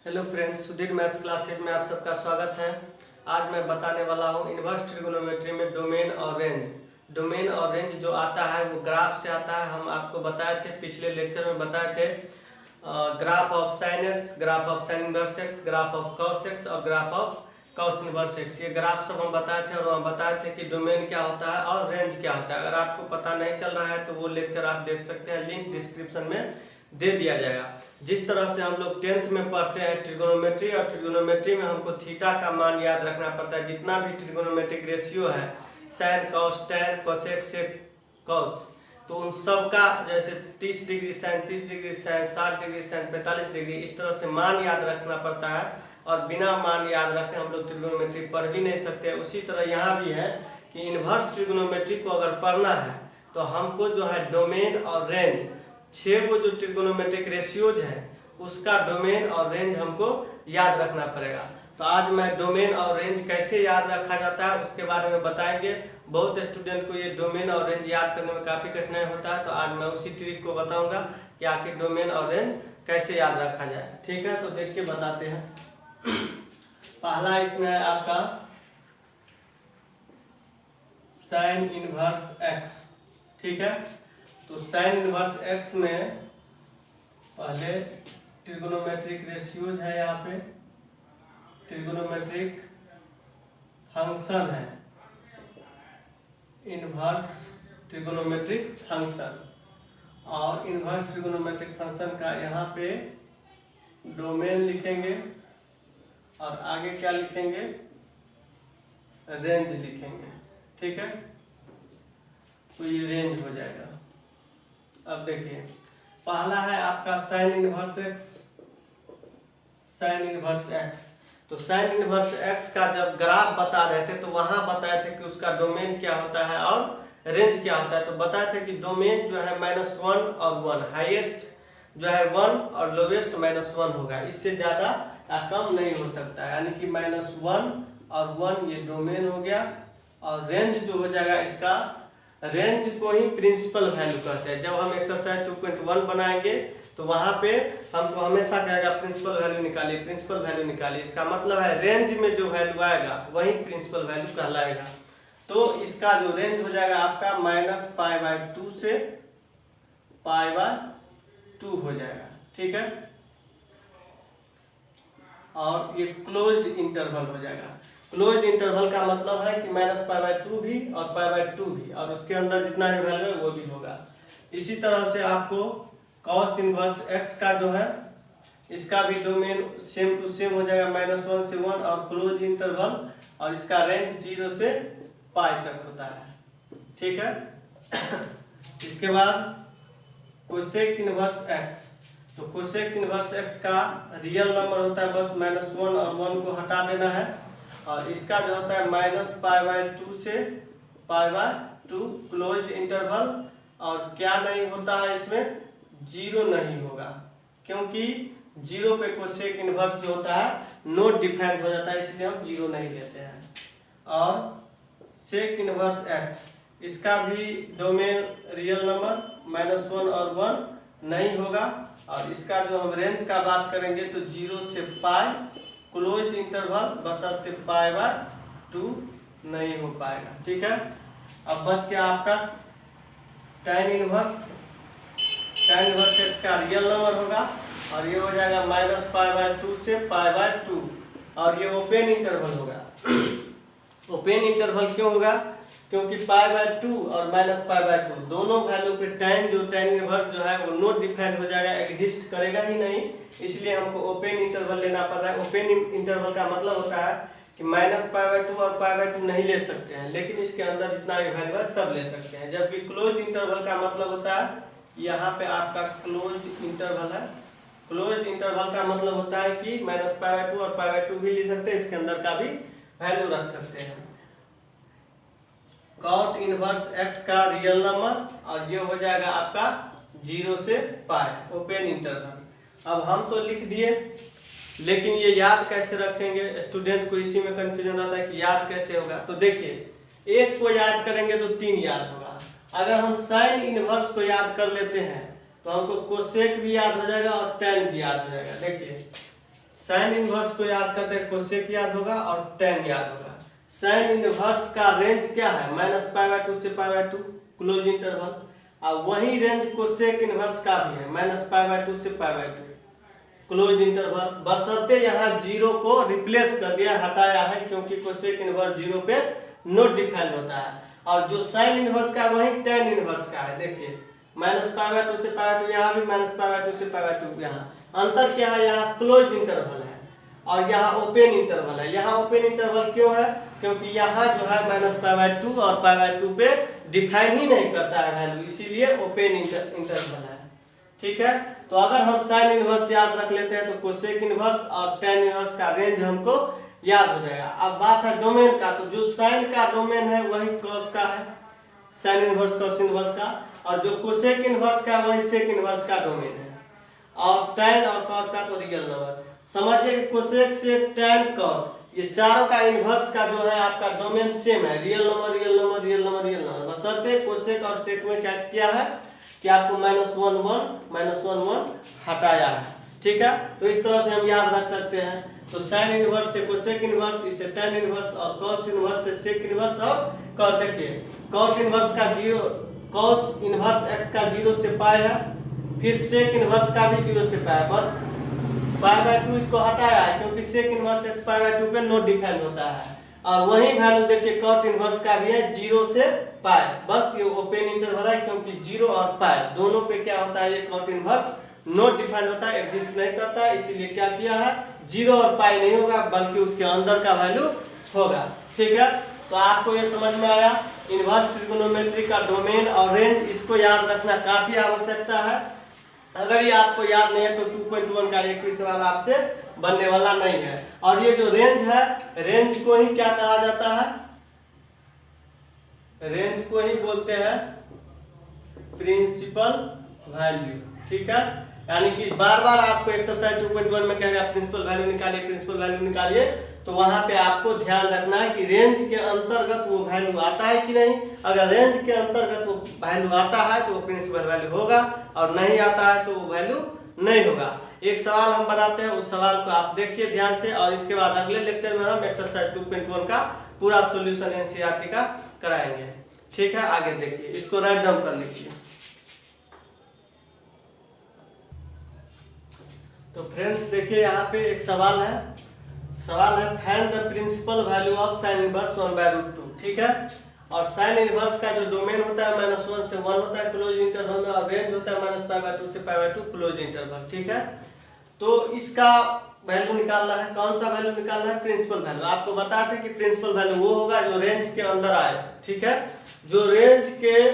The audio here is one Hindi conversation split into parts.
Hello friends, Sudhir maths classes में आप सबका स्वागत है। आज मैं बताने वाला हूँ इन्वर्स ट्रिगोनोमेट्री में डोमेन और रेंज। डोमेन और रेंज जो आता है वो ग्राफ से आता है। हम आपको बताए थे, पिछले लेक्चर में बताए थे graph of sine x, graph of sine inverse x, graph of cos x और graph of cos inverse x. ये ग्राफ सब हम बताए थे और हम बताए थे कि डोमेन क्या होता है और रेंज क्या होता है। अगर आपको पता नहीं चल रहा है तो वो लेक्चर आप देख सकते हैं, लिंक डिस्क्रिप्शन में दे दिया जाएगा। जिस तरह से हम लोग 10th में पढ़ते हैं ट्रिगोनोमेट्री, और ट्रिगोनोमेट्री में हमको थीटा का मान याद रखना पड़ता है। जितना भी ट्रिगोनोमेट्रिक रेशियो है, sine cos tan cosec sec cos, तो उन सब का जैसे 30 degree sine, 30 degree sine, 60 degree sine, 45 degree, इस तरह से मान याद रखना पड़ता है। और बिना मान याद रखे हम लोग ट्रिगोनोमेट्री पढ़ भी नहीं सकते। उसी तरह यहाँ भी है कि इन्वर्स ट्रिगोनोमेट्री को अगर पढ़ना है तो हमको जो है डोमेन और रेंज, 6 वो जो ट्रिगोनोमेट्रिक रेशियोज है उसका डोमेन और रेंज हमको याद रखना पड़ेगा। तो आज मैं डोमेन और रेंज कैसे याद रखा जाता है उसके बारे में बताएंगे। बहुत स्टूडेंट को ये डोमेन और रेंज याद करने में काफ़ी कठिनाई होता है, तो आज मैं उसी ट्रिक को बताऊंगा कि आखिर डोमेन और रेंज कैसे याद रखा जाए। ठीक है, तो देखिए बताते हैं। पहला इसमें है आपका साइन इनवर्स एक्स। ठीक है, तो साइन इनवर्स एक्स में पहले ट्रिगोनोमेट्रिक रेशियोज है, यहाँ पे ट्रिगोनोमेट्रिक फंक्शन है, इनवर्स ट्रिगोनोमेट्रिक फंक्शन। और इनवर्स ट्रिगोनोमेट्रिक फंक्शन का यहाँ पे डोमेन लिखेंगे और आगे क्या लिखेंगे, रेंज लिखेंगे। ठीक है, तो ये रेंज हो जाएगा। अब देखिए, पहला है आपका sign inverse x, sign inverse x. तो साइन इनवर्स एक्स का जब ग्राफ बता रहे थे तो वहां बताए थे कि उसका डोमेन क्या होता है और रेंज क्या होता है। तो बताए थे कि डोमेन जो है -1 और 1, हाईएस्ट जो है 1 और लोवेस्ट -1 होगा, इससे ज्यादा या कम नहीं हो सकता है। यानी कि -1 और 1 ये डोमेन हो गया। और रेंज जो हो जाएगा, इसका रेंज को ही प्रिंसिपल वैल्यू कहते हैं। जब हम एक्सरसाइज 2.1 बनाएंगे तो वहां पे हमको हमेशा कहेगा प्रिंसिपल वैल्यू निकालिए, प्रिंसिपल वैल्यू निकालिए। इसका मतलब है रेंज में जो वैल्यू आएगा वही प्रिंसिपल वैल्यू कहलाएगा। तो इसका जो रेंज हो जाएगा आपका -π/2 से π/2 हो जाएगा। ठीक है, और ये क्लोज्ड इंटरवल हो जाएगा। क्लोज्ड इंटरवल का मतलब है कि -π/2 भी और π/2 भी, और उसके अंदर जितना भी वैल्यू है वो भी होगा। इसी तरह से आपको cos इनवर्स x का जो है, इसका भी डोमेन सेम टू सेम हो जाएगा, -1 से 1 और क्लोज इंटरवल, और इसका रेंज 0 से π तक होता है। ठीक है, इसके बाद कोसेक इनवर्स x। तो कोसेक इनवर्स x का रियल नंबर होता है बस -1 और 1 को हटा देना है, और इसका जो होता है -π/2 से π/2 क्लोज्ड इंटरवल। और क्या नहीं होता है इसमें, 0 नहीं होगा, क्योंकि 0 पे कोसेक इनवर्स जो होता है नॉट डिफाइंड हो जाता है, इसलिए हम 0 नहीं लेते हैं। और सेक इनवर्स x, इसका भी डोमेन रियल नंबर -1 और 1 नहीं होगा। और इसका जो हम रेंज का बात करेंगे तो 0 से π क्लोज्ड इंटरवल, बशर्ते π/2 नहीं हो पाएगा। ठीक है, अब बच गया आपका tan inverse. tan inverse x का रियल नंबर होगा और ये हो जाएगा -π/2 से π/2, और ये ओपन इंटरवल होगा। ओपन इंटरवल क्यों होगा, क्योंकि π/2 और -π/2 दोनों वैल्यू पे tan इनवर्स जो है वो नॉट डिफाइंड हो जाएगा, एग्जिस्ट करेगा ही नहीं, इसलिए हमको ओपन इंटरवल लेना पड़ रहा है। ओपन इंटरवल का मतलब होता है कि -π/2 और π/2 नहीं ले सकते हैं, लेकिन इसके अंदर जितना भी वैल्यू है सब ले सकते हैं। जबकि क्लोज इंटरवल का मतलब होता है, यहाँ पे आपका क्लोज इंटरवल है। क्लोज इंटरवल का मतलब होता है कि -π/2 और π/2 भी ले सकते हैं, इसके अंदर का भी वैल्यू रख सकते हैं। cot इनवर्स x का रियल नंबर, और ये हो जाएगा आपका 0 से π, ओपन इंटरवल। अब हम तो लिख दिए, लेकिन ये याद कैसे रखेंगे, स्टूडेंट को इसी में कंफ्यूजन रहता है कि याद कैसे होगा। तो देखिए, एक को याद करेंगे तो 3 याद होगा। अगर हम साइन इनवर्स को याद कर लेते हैं तो हमको कोसेक भी याद हो जाएगा और टैन भी याद हो जाएगा। देखिए, साइन इनवर्स को याद करते हैं, कोसेक याद होगा और टेन याद होगा। साइन इनवर्स का रेंज क्या है, -π/2 से π/2 क्लोज इंटरवल। अब वही रेंज कोसेक इनवर्स का भी है, -π/2 से π/2 क्लोज इंटरवल। बशर्ते यहाँ जीरो को रिप्लेस कर दिया, हटाया है, क्योंकि कोसेक इनवर्स जीरो पे नॉट डिफाइंड होता है। और जो साइन इनवर्स का वही टेन इनवर्स का है। देखिए -π/2 से π/2, यहाँ भी -π/2 से π/2। यहाँ अंतर क्या है, यहाँ क्लोज इंटरवल है और यहाँ ओपन इंटरवल है। यहाँ ओपन इंटरवल क्यों है, क्योंकि यहाँ जो है -π/2 और π/2 पे डिफाइन ही नहीं करता है वैल्यू, इसीलिए ओपन इंटरवल है। ठीक है, तो अगर हम साइन इनवर्स याद रख लेते हैं तो कोसेक इनवर्स और टेन इनवर्स का रेंज हमको याद हो जाएगा। अब बात है डोमेन का, तो जो साइन का डोमेन है वही कॉस का है, साइन इनवर्स कॉस इनवर्स का, और जो कोसेक इनवर्स का वही सेक इनवर्स का डोमेन है। और टेन और कॉट का तो रियल नंबर। समझिए कि कोसेक से टेन कॉट ये चारों का इनवर्स का जो है आपका डोमेन सेम है, real number real number real number real number. बशर्ते कोसेक और सेक में क्या किया है कि आपको -1 हटाया है। ठीक है, तो इस तरह से हम याद रख सकते हैं। तो साइन इनवर्स से कोसेक इनवर्स, इससे टेन इनवर्स, और कॉस इनवर्स से सेक इनवर्स। और कॉस, देखिए कॉस इनवर्स का जीरो, कॉस इनवर्स x का 0 से पाई है, फिर सेक इनवर्स का भी 0 से पाई, पर π/2 इसको हटाया है क्योंकि सेक इनवर्स x π/2 पे नॉट डिफाइंड होता है। और वही वैल्यू देखिए कॉट इनवर्स का भी है 0 से पाई, बस ये ओपन इंटरवल है क्योंकि 0 और पाई दोनों पे क्या होता है, ये कॉट इनवर्स नॉट डिफाइंड होता है, एग्जिस्ट नहीं करता है, इसीलिए क्या किया है 0 और पाई नहीं होगा बल्कि उसके अंदर का वैल्यू होगा। ठीक है, तो आपको ये समझ में आया इनवर्स ट्रिगोनोमेट्री का डोमेन और रेंज, इसको याद रखना काफी आवश्यकता है। अगर ये आपको याद नहीं है तो 2.1 का एक भी सवाल आपसे बनने वाला नहीं है। और ये जो रेंज है, रेंज को ही क्या कहा जाता है, रेंज को ही बोलते हैं प्रिंसिपल वैल्यू। ठीक है, यानी कि बार बार आपको एक्सरसाइज 2.1 में कहेगा प्रिंसिपल वैल्यू निकालिए, प्रिंसिपल वैल्यू निकालिए, तो वहां पे आपको ध्यान रखना है कि रेंज के अंतर्गत वो वैल्यू आता है कि नहीं। अगर रेंज के अंतर्गत वो वैल्यू आता है तो वो प्रिंसिपल वैल्यू होगा, और नहीं आता है तो वो वैल्यू नहीं होगा। एक सवाल हम बनाते हैं, उस सवाल को आप देखिए ध्यान से, और इसके बाद अगले लेक्चर में हम एक्सरसाइज 2.1 का पूरा सॉल्यूशन एनसीईआरटी का कराएंगे। ठीक है, आगे देखिए, इसको राइट डाउन कर लीजिए। तो फ्रेंड्स देखिए यहाँ पे एक सवाल है, find the principal value of sine inverse 1/√2। ठीक है, और साइन इनवर्स का जो डोमेन होता है -1 से 1 होता है क्लोज इंटरवल में, और रेंज होता है -π/2 से π/2 क्लोज इंटरवल। ठीक है, तो इसका वैल्यू निकालना है, कौन सा वैल्यू निकालना है, प्रिंसिपल वैल्यू। आपको बताते हैं कि प्रिंसिपल वैल्यू वो होगा जो रेंज के अंदर आए। ठीक है, जो रेंज के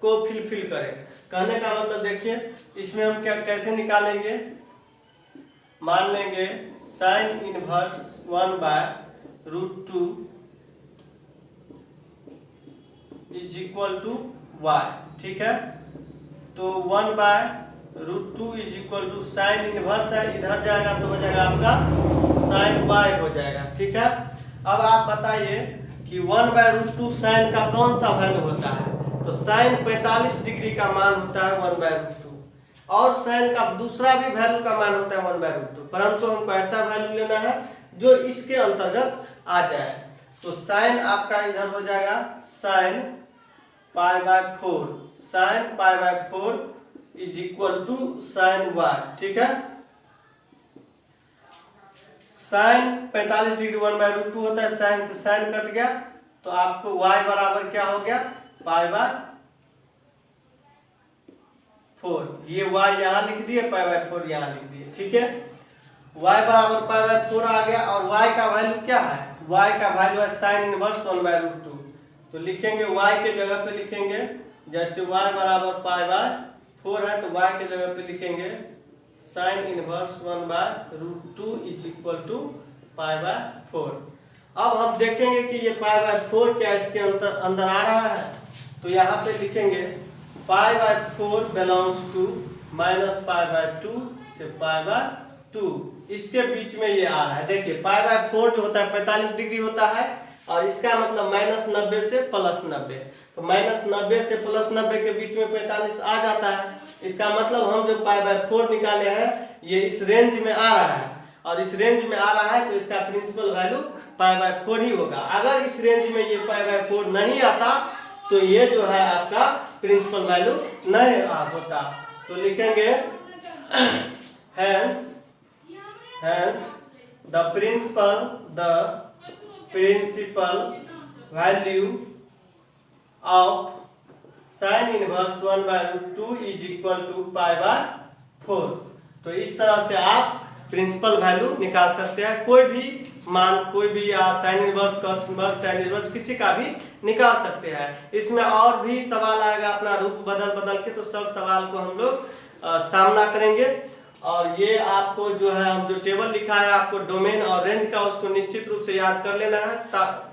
को फिल करे। कहने का मतलब देखिए इसमें हम क्या कैसे निकालेंगे, मान लेंगे sine inverse 1/√2 is equal to y। ठीक है, तो 1/√2 is equal to sine inverse है, इधर जाएगा तो हो जाएगा आपका साइन y हो जाएगा। ठीक है, अब आप बताइए कि 1/√2 साइन का कौन सा वैल्यू होता है, तो साइन 45 डिग्री का मान होता है 1/√2, और साइन का दूसरा भी वैल्यू का मान होता है 1/√2, परंतु हमको ऐसा वैल्यू लेना है जो इसके अंतर्गत आ जाए। तो साइन आपका इधर हो जाएगा sine π/4, sine π/4 is equal to sine y। ठीक है, साइन 45 डिग्री 1/√2 होता है, साइन से साइन कट गया तो आपको y बराबर क्या हो गया, π/4। ये y यहाँ लिख दिए, π/4 यहाँ लिख दिए। ठीक है, y बराबर π/4 आ गया, और y का वैल्यू क्या है, y का वैल्यू है साइन इनवर्स 1/√2। तो लिखेंगे y के जगह पे लिखेंगे, जैसे y बराबर π/4 है तो y के जगह पे लिखेंगे sine inverse 1/√2 is equal to π/4। अब हम देखेंगे कि ये π/4 क्या इसके अंदर आ रहा है, तो यहाँ पे लिखेंगे π/4 बिलोंग्स टू -π/2 से π/2, इसके बीच में ये आ रहा है। देखिए π/4 जो होता है 45 डिग्री होता है, और इसका मतलब -90 से +90, तो -90 से +90 के बीच में 45 आ जाता है। इसका मतलब हम जो π/4 निकाले हैं ये इस रेंज में आ रहा है, और इस रेंज में आ रहा है तो इसका प्रिंसिपल वैल्यू π/4 ही होगा। अगर इस रेंज में ये π/4 नहीं आता तो ये जो है आपका प्रिंसिपल वैल्यू नहीं होता। तो लिखेंगे hence the principal value of sin inverse 1/√2 is equal to π/4। तो इस तरह से आप प्रिंसिपल वैल्यू निकाल सकते हैं। कोई भी मान, कोई भी sine inverse, cos inverse, tan inverse किसी का भी निकाल सकते हैं। इसमें और भी सवाल आएगा अपना रूप बदल के, तो सब सवाल को हम लोग सामना करेंगे। और ये आपको जो है हम जो टेबल लिखा है आपको डोमेन और रेंज का, उसको निश्चित रूप से याद कर लेना है,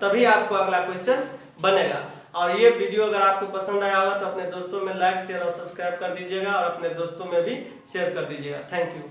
तभी आपको अगला क्वेश्चन बनेगा। और ये वीडियो अगर आपको पसंद आया होगा तो अपने दोस्तों में लाइक, शेयर और सब्सक्राइब कर दीजिएगा और अपने दोस्तों में भी शेयर कर दीजिएगा। Thank you.